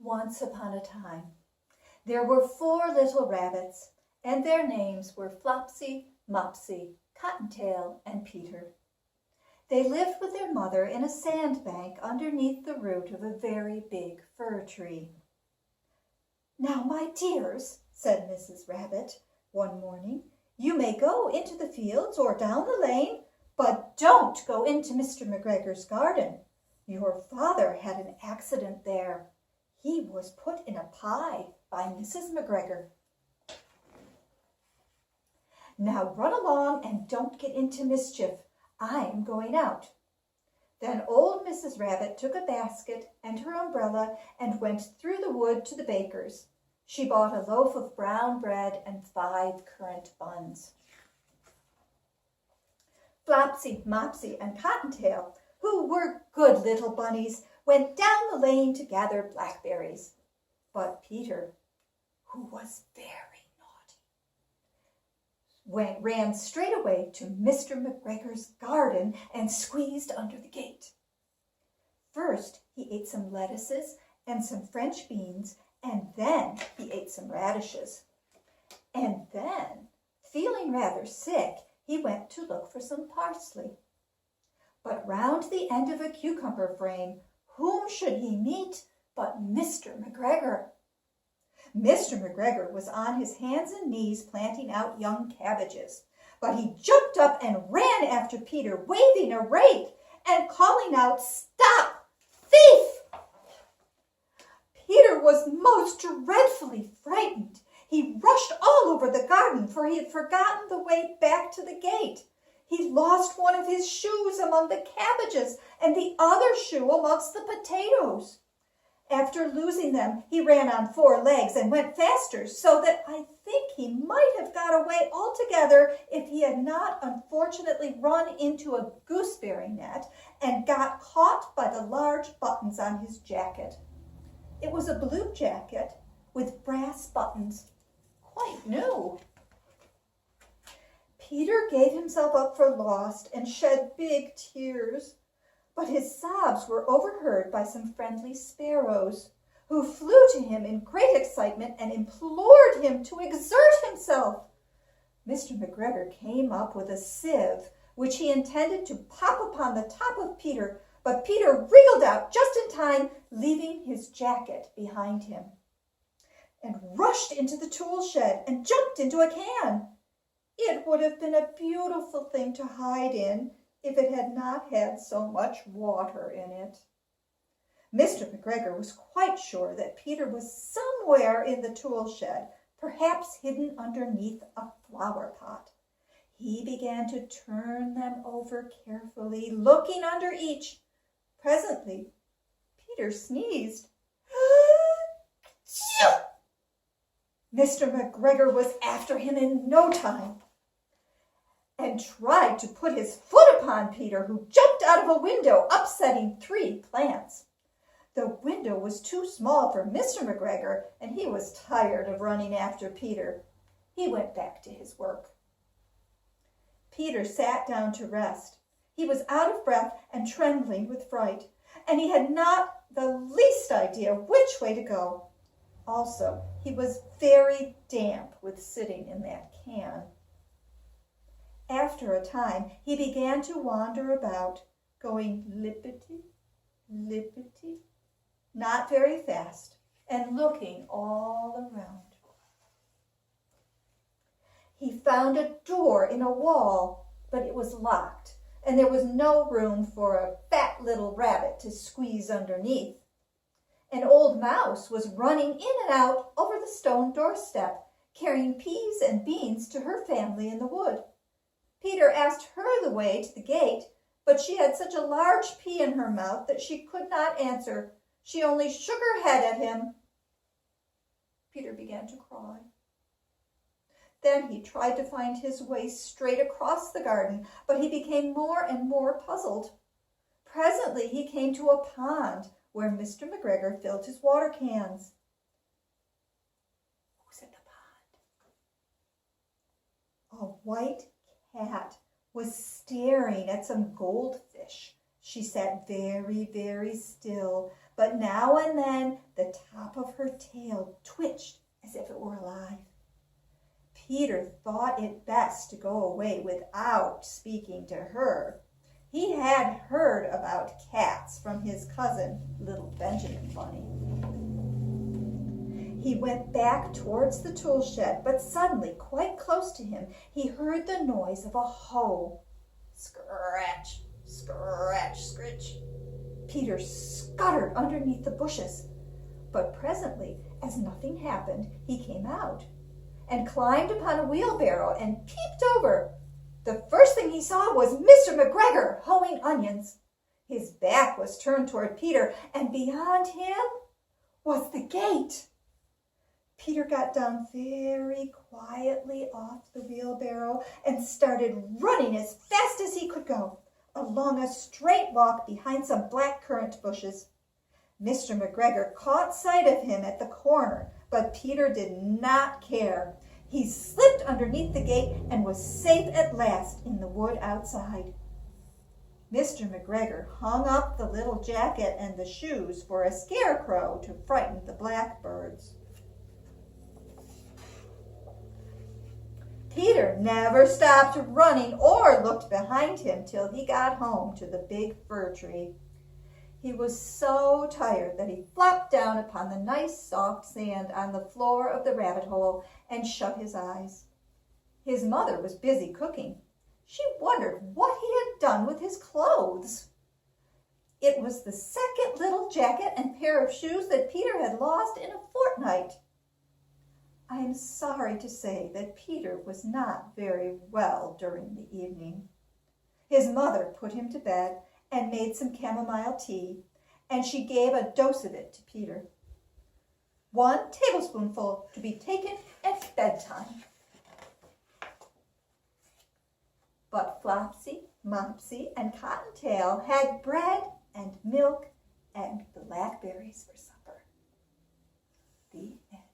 Once upon a time, there were 4 little rabbits, and their names were Flopsy, Mopsy, Cottontail, and Peter. They lived with their mother in a sandbank underneath the root of a very big fir tree. "Now, my dears," said Mrs. Rabbit one morning, "you may go into the fields or down the lane, but don't go into Mr. McGregor's garden. Your father had an accident there. He was put in a pie by Mrs. McGregor. Now run along and don't get into mischief. I am going out." Then old Mrs. Rabbit took a basket and her umbrella and went through the wood to the baker's. She bought a loaf of brown bread and 5 currant buns. Flopsy, Mopsy, and Cottontail, who were good little bunnies, went down the lane to gather blackberries. But Peter, who was very naughty, ran straight away to Mr. McGregor's garden and squeezed under the gate. First, he ate some lettuces and some French beans, and then he ate some radishes. And then, feeling rather sick, he went to look for some parsley. But round the end of a cucumber frame, whom should he meet but Mr. McGregor? Mr. McGregor was on his hands and knees planting out young cabbages, but he jumped up and ran after Peter, waving a rake and calling out, "Stop, thief!" Peter was most dreadfully frightened. He rushed all over the garden, for he had forgotten the way back to the gate. He lost one of his shoes among the cabbages and the other shoe amongst the potatoes. After losing them, he ran on 4 legs and went faster, so that I think he might have got away altogether if he had not unfortunately run into a gooseberry net and got caught by the large buttons on his jacket. It was a blue jacket with brass buttons, quite new. Peter gave himself up for lost and shed big tears, but his sobs were overheard by some friendly sparrows, who flew to him in great excitement and implored him to exert himself. Mr. McGregor came up with a sieve, which he intended to pop upon the top of Peter, but Peter wriggled out just in time, leaving his jacket behind him, and rushed into the tool shed and jumped into a can. It would have been a beautiful thing to hide in if it had not had so much water in it. Mr. McGregor was quite sure that Peter was somewhere in the tool shed, perhaps hidden underneath a flower pot. He began to turn them over carefully, looking under each. Presently, Peter sneezed. Mr. McGregor was after him in no time and tried to put his foot upon Peter, who jumped out of a window, upsetting 3 plants. The window was too small for Mr. McGregor, and he was tired of running after Peter. He went back to his work. Peter sat down to rest. He was out of breath and trembling with fright, and he had not the least idea which way to go. Also, he was very damp with sitting in that can. After a time, he began to wander about, going lippity, lippity, not very fast, and looking all around. He found a door in a wall, but it was locked, and there was no room for a fat little rabbit to squeeze underneath. An old mouse was running in and out over the stone doorstep, carrying peas and beans to her family in the wood. Peter asked her the way to the gate, but she had such a large pea in her mouth that she could not answer. She only shook her head at him. Peter began to cry. Then he tried to find his way straight across the garden, but he became more and more puzzled. Presently he came to a pond where Mr. McGregor filled his water cans. Who's at the pond? A white cat was staring at some goldfish She sat very, very still, but now and then the top of her tail twitched as if it were alive. Peter thought it best to go away without speaking to her. He had heard about cats from his cousin, little Benjamin Bunny. He went back towards the tool shed, but suddenly, quite close to him, he heard the noise of a hoe. Scratch, scratch, scritch. Peter scuttered underneath the bushes, but presently, as nothing happened, he came out and climbed upon a wheelbarrow and peeped over. The first thing he saw was Mr. McGregor hoeing onions. His back was turned toward Peter, and beyond him was the gate. Peter got down very quietly off the wheelbarrow and started running as fast as he could go along a straight walk behind some blackcurrant bushes. Mr. McGregor caught sight of him at the corner, but Peter did not care. He slipped underneath the gate and was safe at last in the wood outside. Mr. McGregor hung up the little jacket and the shoes for a scarecrow to frighten the blackbirds. Peter never stopped running or looked behind him till he got home to the big fir tree. He was so tired that he flopped down upon the nice soft sand on the floor of the rabbit hole and shut his eyes. His mother was busy cooking. She wondered what he had done with his clothes. It was the second little jacket and pair of shoes that Peter had lost in a fortnight. I am sorry to say that Peter was not very well during the evening. His mother put him to bed and made some chamomile tea, and she gave a dose of it to Peter. 1 tablespoonful to be taken at bedtime. But Flopsy, Mopsy, and Cottontail had bread and milk and blackberries for supper. The end.